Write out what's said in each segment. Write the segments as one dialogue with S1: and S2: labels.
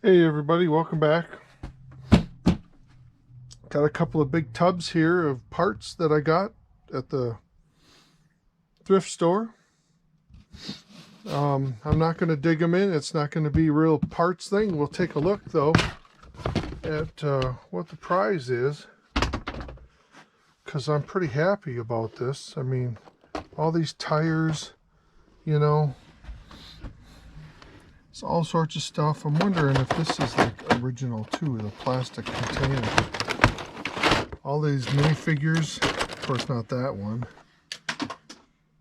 S1: Hey everybody, welcome back. Got a couple of big tubs here of parts that I got at the thrift store. I'm not going to dig them in. It's not going to be a real parts thing. We'll take a look though at what the price is, because I'm pretty happy about this. I mean, all these tires, you know, it's all sorts of stuff. I'm wondering if this is like original too, the plastic container. All these minifigures, of course not that one.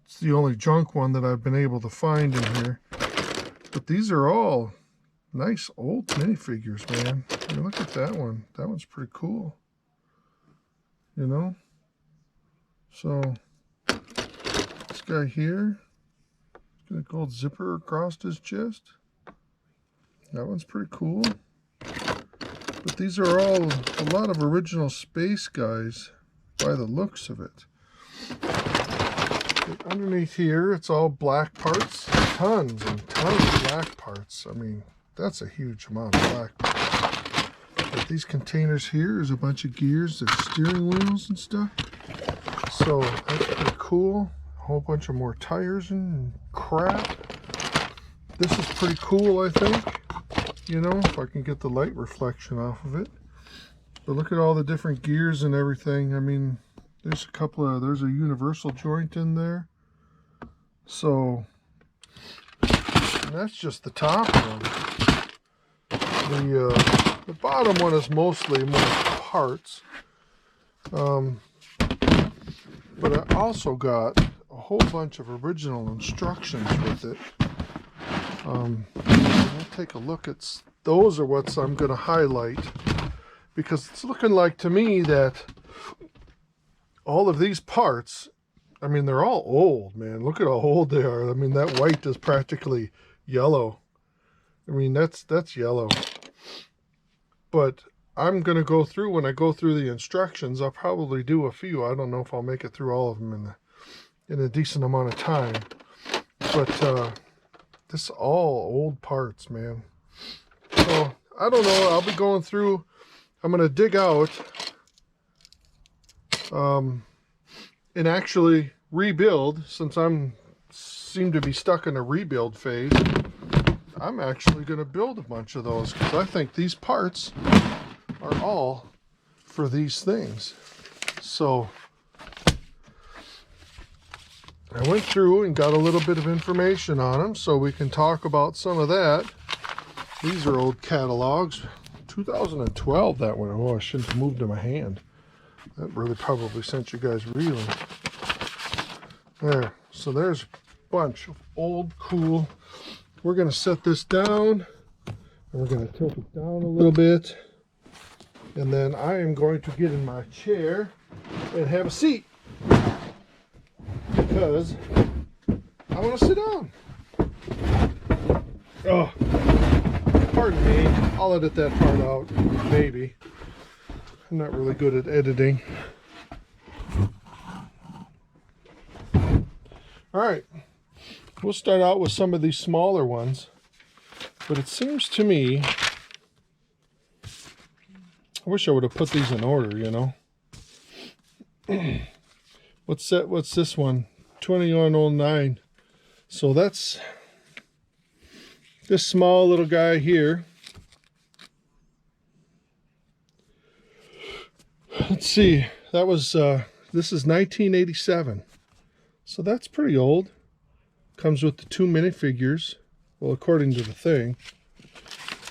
S1: It's the only junk one that I've been able to find in here. But these are all nice old minifigures, man. I mean, look at that one. That one's pretty cool. You know? So, this guy here, got a gold zipper across his chest. That one's pretty cool. But these are all a lot of original space guys by the looks of it. But underneath here, it's all black parts. Tons and tons of black parts. I mean, that's a huge amount of black parts. But these containers here is a bunch of gears, there's steering wheels and stuff. So that's pretty cool. A whole bunch of more tires and crap. This is pretty cool, I think. You know, if I can get the light reflection off of it. But look at all the different gears and everything. I mean, there's a universal joint in there. So, that's just the top one. The bottom one is mostly more parts. But I also got a whole bunch of original instructions with it. I'll take a look at those are what I'm going to highlight, because it's looking like to me that all of these parts, I mean, they're all old, man. Look at how old they are. I mean, that white is practically yellow. I mean, that's yellow. But I'm going to go through, when I go through the instructions, I'll probably do a few. I don't know if I'll make it through all of them in a decent amount of time. But this is all old parts, man. So, I don't know. I'll be going through. I'm going to dig out and actually rebuild, since seem to be stuck in a rebuild phase. I'm actually going to build a bunch of those, because I think these parts are all for these things. So I went through and got a little bit of information on them, so we can talk about some of that. These are old catalogs. 2012, that one. Oh, I shouldn't have moved to my hand. That really probably sent you guys reeling. There. So there's a bunch of old, cool. We're going to set this down, and we're going to tilt it down a little bit. And then I am going to get in my chair and have a seat, because I want to sit down. Oh, pardon me. I'll edit that part out, maybe. I'm not really good at editing. All right, we'll start out with some of these smaller ones, but it seems to me, I wish I would have put these in order, you know. What's this one? 2109. So that's this small little guy here. Let's see. That was this is 1987. So that's pretty old. Comes with the two minifigures. Well, according to the thing,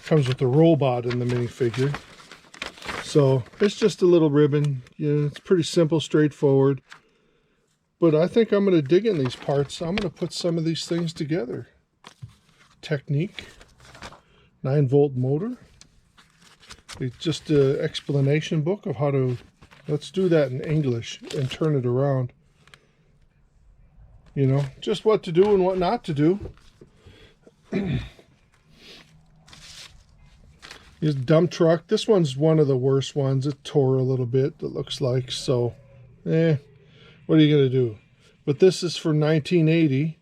S1: comes with the robot in the minifigure. So it's just a little ribbon. Yeah, it's pretty simple, straightforward. But I think I'm going to dig in these parts. I'm going to put some of these things together. Technique. 9-volt motor. It's just an explanation book of how to... Let's do that in English and turn it around. You know, just what to do and what not to do. This dump truck. This one's one of the worst ones. It tore a little bit, it looks like. So, what are you going to do? But this is for 1980.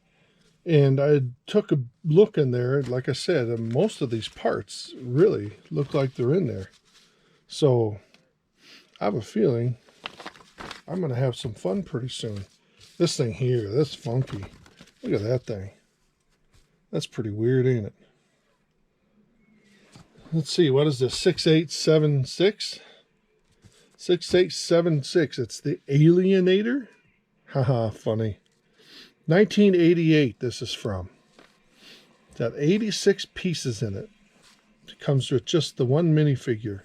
S1: And I took a look in there. Like I said, most of these parts really look like they're in there. So I have a feeling I'm going to have some fun pretty soon. This thing here, that's funky. Look at that thing. That's pretty weird, ain't it? Let's see, what is this? 6876? 6876. It's the Alienator. Haha, funny. 1988 this is from. It's got 86 pieces in it. It comes with just the one minifigure.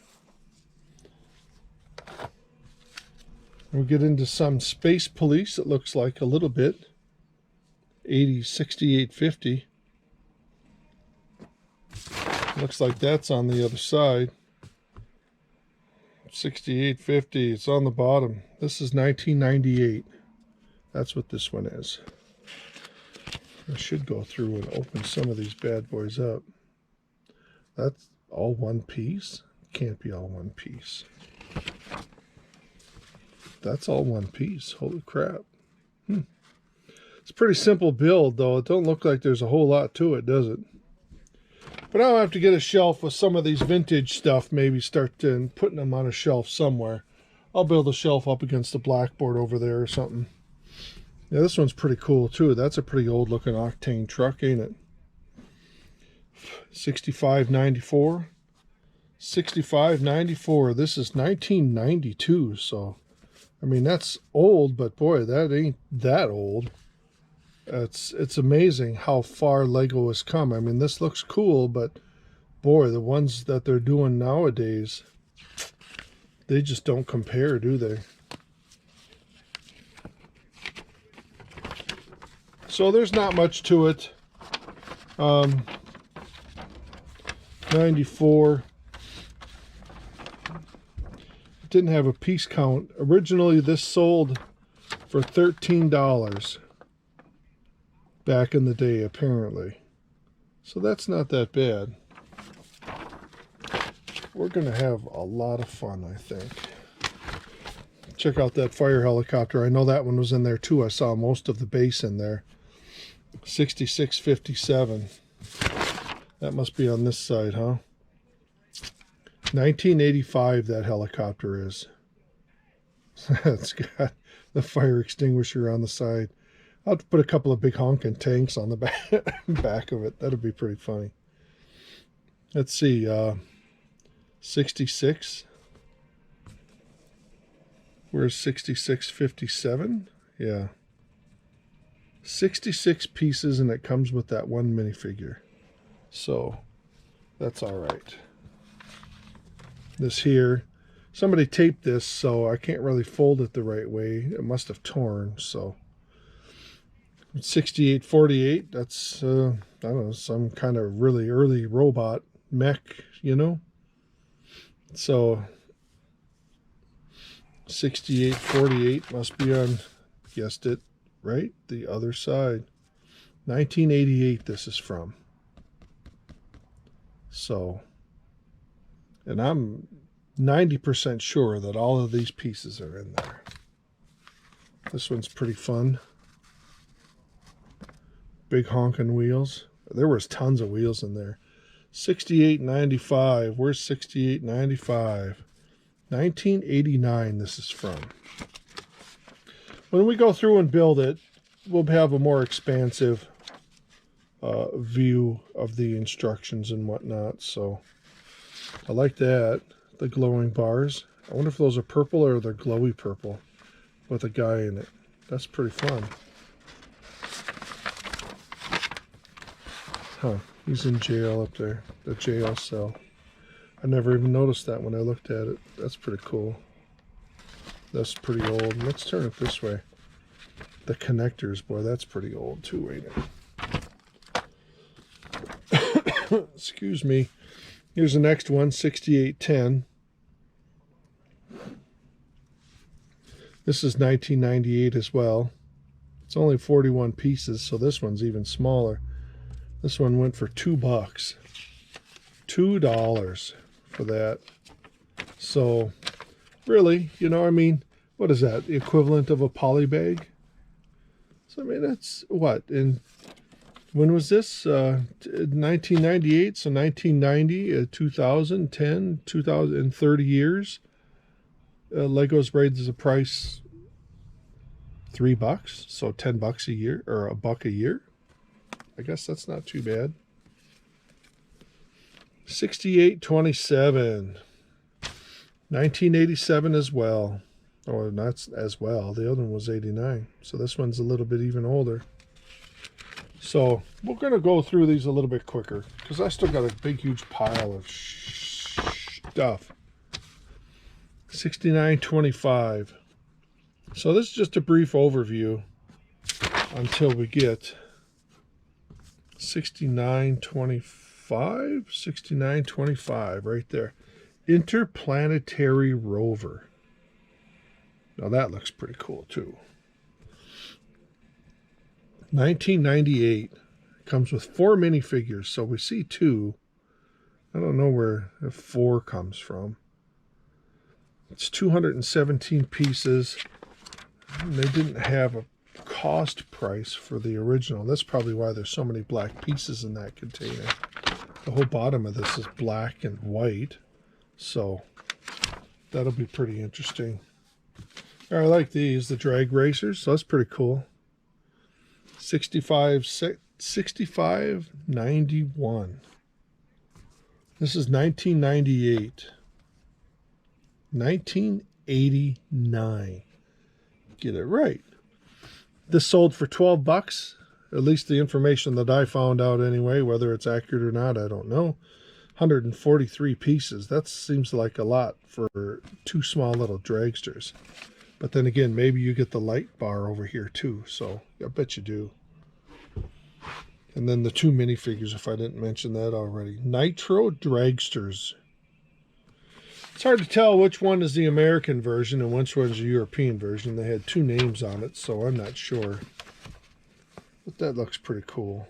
S1: We'll get into some Space Police, it looks like a little bit. 6850. Looks like that's on the other side. 6850, it's on the bottom. This is 1998. That's what this one is. I should go through and open some of these bad boys up. That's all one piece? Can't be all one piece. That's all one piece. Holy crap. It's a pretty simple build, though. It don't look like there's a whole lot to it, does it? But I'll have to get a shelf with some of these vintage stuff, maybe start putting them on a shelf somewhere. I'll build a shelf up against the blackboard over there or something. Yeah, this one's pretty cool, too. That's a pretty old-looking Octane truck, ain't it? 6594. 6594. This is 1992, so... I mean, that's old, but boy, that ain't that old. It's amazing how far Lego has come. I mean, this looks cool, but boy, the ones that they're doing nowadays, they just don't compare, do they? So there's not much to it. 94. It didn't have a piece count. Originally, this sold for $13 back in the day, apparently. So that's not that bad. We're going to have a lot of fun, I think. Check out that fire helicopter. I know that one was in there too. I saw most of the base in there. 6657. That must be on this side, huh? 1985 that helicopter is. It's got the fire extinguisher on the side. I'll have to put a couple of big honking tanks on the back of it. That'd be pretty funny. Let's see. 66. Where's 6657? Yeah. 66 pieces, and it comes with that one minifigure. So, that's all right. This here, somebody taped this, so I can't really fold it the right way. It must have torn, so. 6848, that's, I don't know, some kind of really early robot mech, you know? So, 6848 must be on, guessed it, right? The other side. 1988 this is from. So, and I'm 90% sure that all of these pieces are in there. This one's pretty fun. Big honking wheels. There was tons of wheels in there. 6895. Where's 6895? 1989 this is from. When we go through and build it, we'll have a more expansive view of the instructions and whatnot. So I like that. The glowing bars. I wonder if those are purple or they're glowy purple with a guy in it. That's pretty fun. Huh. He's in jail up there. The jail cell. I never even noticed that when I looked at it. That's pretty cool. That's pretty old. Let's turn it this way. The connectors, boy, that's pretty old too, ain't it? Excuse me. Here's the next one, 6810. This is 1998 as well. It's only 41 pieces, so this one's even smaller. This one went for $2. $2 for that. So, really, you know, I mean, what is that? The equivalent of a poly bag? So, I mean, that's what? In When was this? 1998, so 1990, 2010, 2030 years. Legos raises the price $3, so $10 a year, or $1 a year. I guess that's not too bad. 6827, 1987 as well. Or not as well. The other one was 89, so this one's a little bit even older. So we're going to go through these a little bit quicker because I still got a big, huge pile of stuff. 6925. So this is just a brief overview until we get 6925. 6925 right there. Interplanetary rover. Now that looks pretty cool too. 1998 comes with 4 minifigures, so we see 2. I don't know where the 4 comes from. It's 217 pieces. They didn't have a cost price for the original. That's probably why there's so many black pieces in that container. The whole bottom of this is black and white, so that'll be pretty interesting. I like these, the drag racers, so that's pretty cool. 6591. This is 1998. 1989. Get it right. This sold for $12. At least the information that I found out anyway. Whether it's accurate or not, I don't know. 143 pieces. That seems like a lot for 2 small little dragsters. But then again, maybe you get the light bar over here too. So I bet you do. And then the 2 minifigures, if I didn't mention that already. Nitro Dragsters. It's hard to tell which one is the American version and which one's the European version. They had 2 names on it, so I'm not sure. But that looks pretty cool.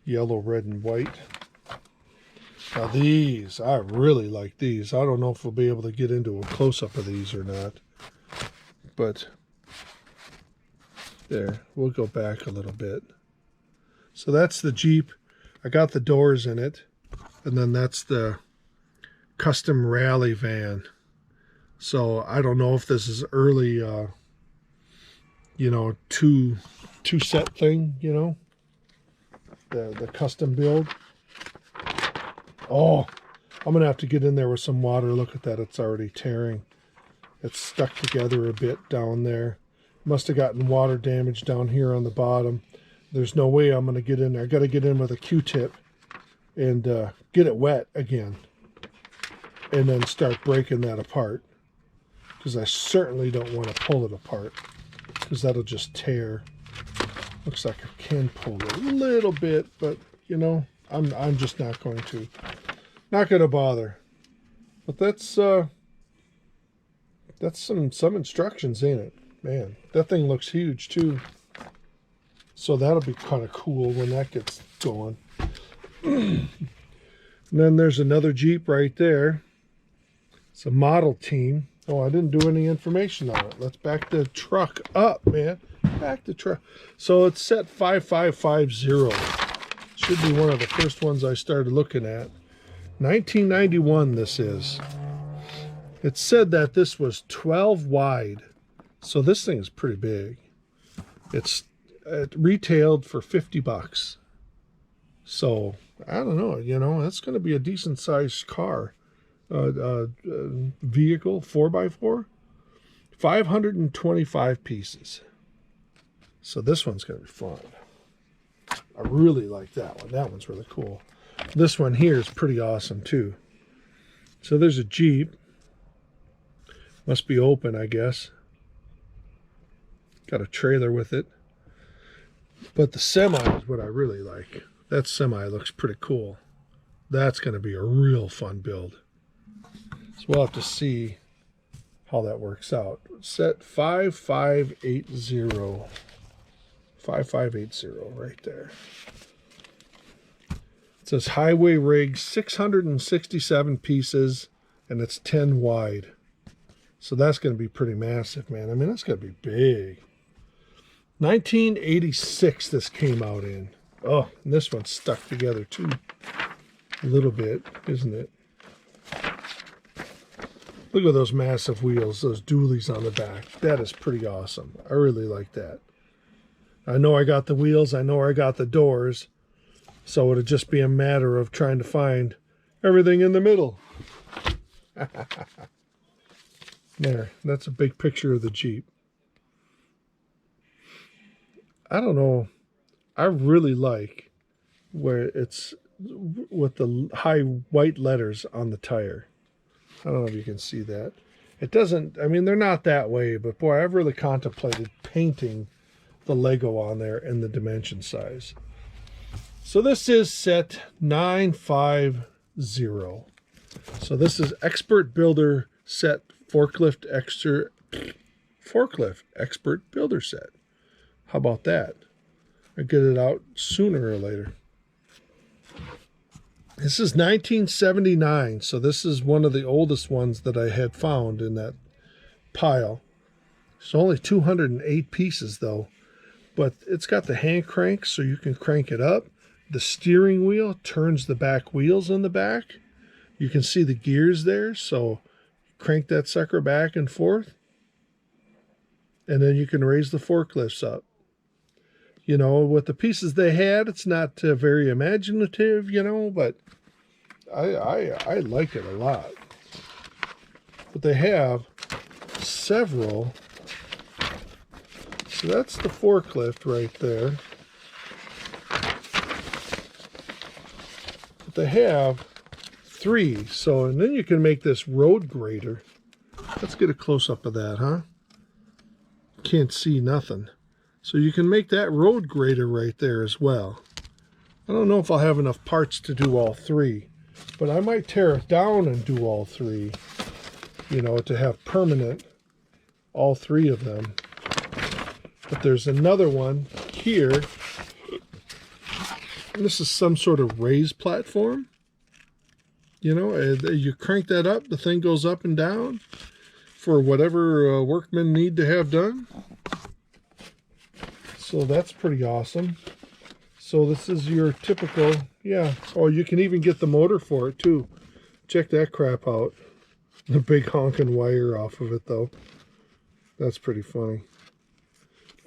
S1: Yellow, red, and white. Now these, I really like these. I don't know if we'll be able to get into a close-up of these or not. But there, we'll go back a little bit. So that's the Jeep. I got the doors in it. And then that's the custom rally van. So I don't know if this is early, you know, two set thing, you know, the custom build. Oh, I'm gonna have to get in there with some water. Look at that, it's already tearing. It's stuck together a bit down there. Must have gotten water damage down here on the bottom. There's no way I'm gonna get in there. I gotta get in with a Q-tip and get it wet again, and then start breaking that apart, because I certainly don't want to pull it apart, because that'll just tear. Looks like I can pull it a little bit, but you know, I'm just not going to bother. But that's some instructions in it. Man, that thing looks huge too, so that'll be kind of cool when that gets going. And then there's another Jeep right there. It's a model team. Oh, I didn't do any information on it. Let's back the truck up, man. Back the truck. So it's set 5550. Should be one of the first ones I started looking at. 1991 this is. It said that this was 12 wide. So this thing is pretty big. It retailed for $50. So I don't know, you know, that's going to be a decent sized car. Vehicle, 4x4, 525 pieces. So this one's going to be fun. I really like that one. That one's really cool. This one here is pretty awesome too. So there's a Jeep. Must be open, I guess. Got a trailer with it. But the semi is what I really like. That semi looks pretty cool. That's going to be a real fun build. So we'll have to see how that works out. Set 5580. 5580 right there. It says highway rig, 667 pieces, and it's 10 wide. So that's going to be pretty massive, man. I mean, that's going to be big. 1986 this came out in. Oh, and this one's stuck together too. A little bit, isn't it? Look at those massive wheels, those dualies on the back. That is pretty awesome. I really like that. I know I got the wheels, I know I got the doors, so it'll just be a matter of trying to find everything in the middle. There, that's a big picture of the Jeep. I don't know. I really like where it's with the high white letters on the tire. I don't know if you can see that. It doesn't, I mean, they're not that way, but boy, I've really contemplated painting the Lego on there in the dimension size. So this is set 950. So this is Expert Builder Set Forklift Expert Builder Set. How about that? I get it out sooner or later. This is 1979, so this is one of the oldest ones that I had found in that pile. It's only 208 pieces though, but it's got the hand crank so you can crank it up. The steering wheel turns the back wheels in the back. You can see the gears there, so crank that sucker back and forth. And then you can raise the forklifts up. You know, with the pieces they had, it's not very imaginative, you know, but I like it a lot. But they have several. So that's the forklift right there. But they have 3. So, and then you can make this road grader. Let's get a close-up of that, huh? Can't see nothing. So you can make that road grader right there as well. I don't know if I'll have enough parts to do all 3, but I might tear it down and do all 3, you know, to have permanent, all 3 of them. But there's another one here. This is some sort of raised platform. You know, you crank that up, the thing goes up and down for whatever workmen need to have done. So that's pretty awesome. So this is your typical, yeah. Oh, you can even get the motor for it too. Check that crap out. The big honking wire off of it though. That's pretty funny.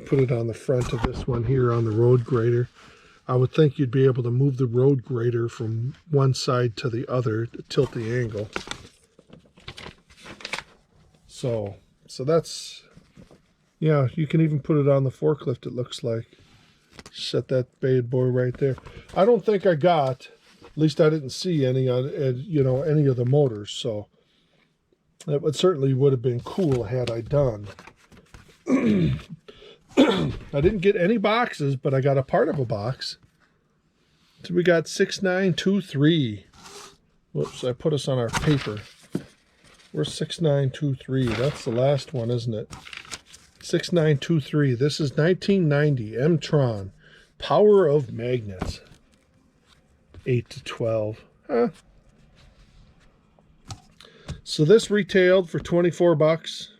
S1: Put it on the front of this one here on the road grader. I would think you'd be able to move the road grader from one side to the other to tilt the angle. So that's, yeah, you can even put it on the forklift, it looks like. Set that bad boy right there. I don't think I got, at least I didn't see any on, you know, any of the motors, so that certainly would have been cool had I done. I didn't get any boxes, but I got a part of a box. So we got 6923. Whoops, I put us on our paper. Where's 6923? That's the last one, isn't it? 6923. This is 1990 M-Tron. Power of Magnets. 8 to 12. Huh. So this retailed for 24 bucks.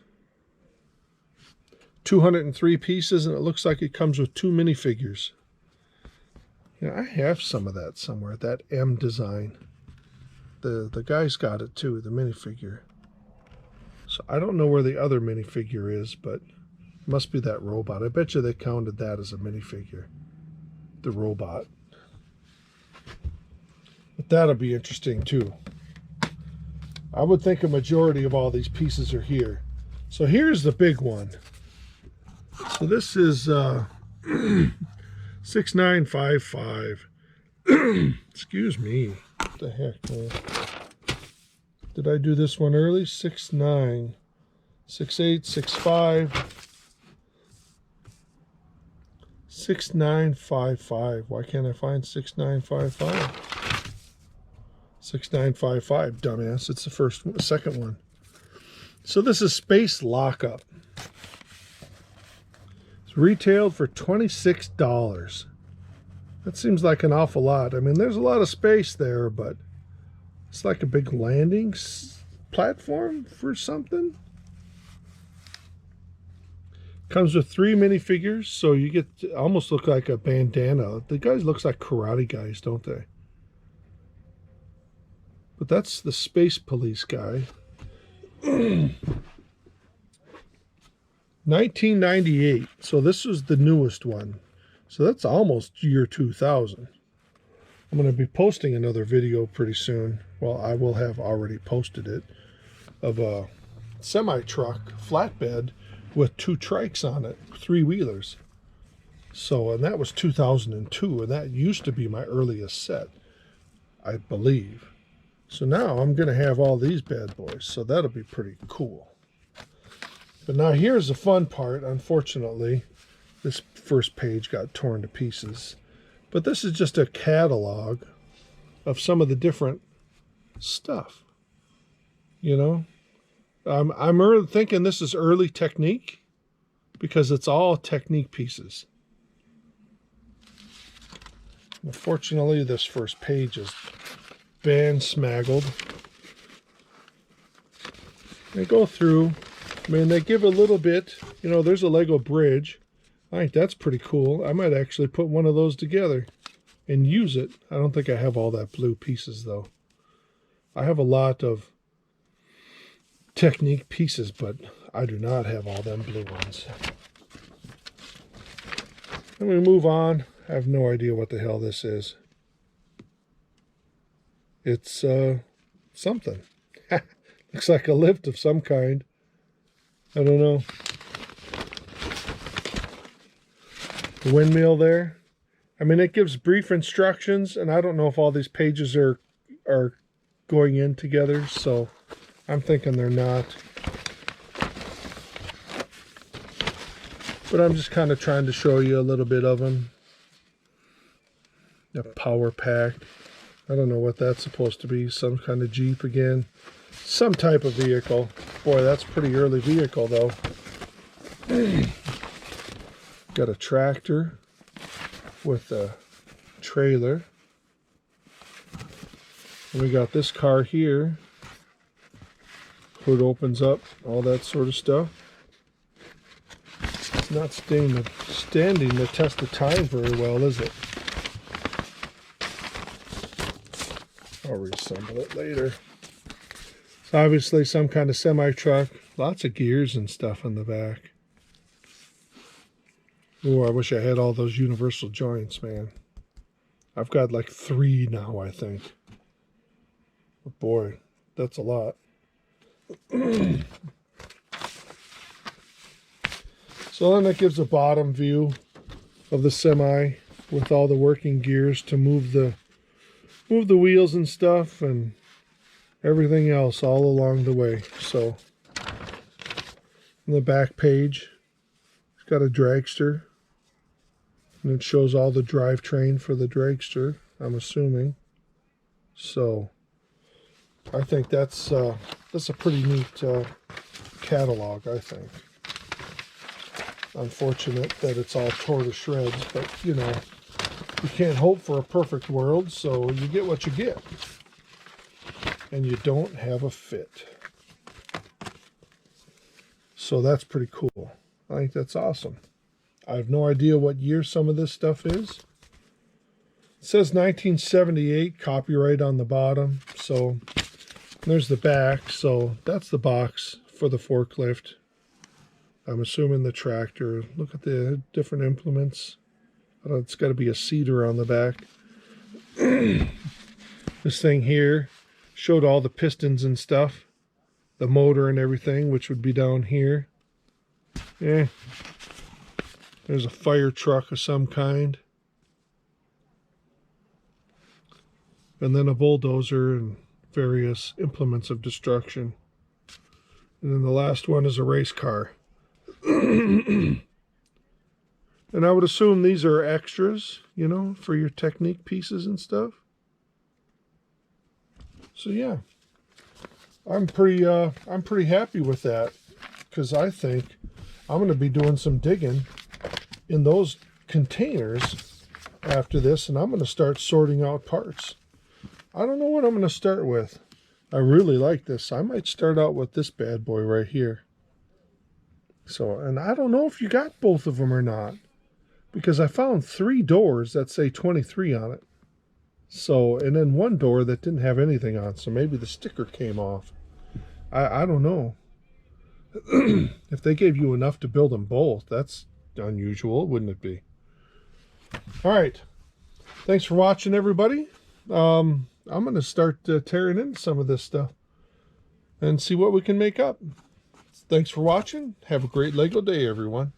S1: 203 pieces, and it looks like it comes with 2 minifigures. Yeah, I have some of that somewhere, that M design. The guy's got it too, the minifigure. So I don't know where the other minifigure is, but it must be that robot. I bet you they counted that as a minifigure. The robot. But that'll be interesting too. I would think a majority of all these pieces are here. So here's the big one. So this is 6955. Excuse me. What the heck, man? Did I do this one early? 69, 68, 65, 6955. Why can't I find 6955? 6955, dumbass. It's the second one. So this is Space Lockup. Retailed for $26. That seems like an awful lot. I mean, there's a lot of space there, but it's like a big landing platform for something. Comes with 3 minifigures, so you get almost look like a bandana. The guys looks like karate guys, don't they? But that's the Space Police guy. 1998. So this was the newest one. So that's almost year 2000. I'm going to be posting another video pretty soon. Well, I will have already posted it, of a semi-truck flatbed with 2 trikes on it, 3-wheelers. So, and that was 2002, and that used to be my earliest set, I believe. So now I'm going to have all these bad boys, so that'll be pretty cool. But now here's the fun part. Unfortunately, this first page got torn to pieces. But this is just a catalog of some of the different stuff, you know. I'm thinking this is early Technique because it's all Technique pieces. Unfortunately, this first page is smaggled. They go through. I mean, they give a little bit. You know, there's a Lego bridge. I think that's pretty cool. I might actually put one of those together and use it. I don't think I have all that blue pieces, though. I have a lot of Technique pieces, but I do not have all them blue ones. Then we move on. I have no idea what the hell this is. It's something. Looks like a lift of some kind. I don't know. The windmill there. I mean, it gives brief instructions, and I don't know if all these pages are going in together, so I'm thinking they're not. But I'm just kind of trying to show you a little bit of them. A power pack. I don't know what that's supposed to be. Some kind of Jeep again. Some type of vehicle. Boy, that's a pretty early vehicle, though. Got a tractor with a trailer. And we got this car here. Hood opens up, all that sort of stuff. It's not standing the test of time very well, is it? I'll reassemble it later. It's obviously some kind of semi-truck. Lots of gears and stuff in the back. Oh, I wish I had all those universal joints, man. I've got like 3 now, I think. But boy, that's a lot. So then it gives a bottom view of the semi with all the working gears to move the wheels and stuff and everything else all along the way. So on the back page, it's got a dragster, and it shows all the drivetrain for the dragster, I'm assuming. So I think that's a pretty neat catalog, I think. Unfortunate that it's all tore to shreds, but you know, you can't hope for a perfect world, so you get what you get. And you don't have a fit. So that's pretty cool. I think that's awesome. I have no idea what year some of this stuff is. It says 1978, copyright on the bottom. So there's the back. So that's the box for the forklift. I'm assuming the tractor. Look at the different implements. It's got to be a seeder on the back. This thing here showed all the pistons and stuff. The motor and everything, which would be down here. Yeah. There's a fire truck of some kind. And then a bulldozer and various implements of destruction. And then the last one is a race car. And I would assume these are extras, you know, for your Technique pieces and stuff. So yeah, I'm pretty happy with that, because I think I'm going to be doing some digging in those containers after this, and I'm going to start sorting out parts. I don't know what I'm going to start with. I really like this. I might start out with this bad boy right here. So, and I don't know if you got both of them or not, because I found 3 doors that say 23 on it. So, and then one door that didn't have anything on, so maybe the sticker came off. I don't know. If they gave you enough to build them both, that's unusual, wouldn't it be? All right. Thanks for watching, everybody. I'm going to start tearing into some of this stuff and see what we can make up. Thanks for watching. Have a great Lego day, everyone.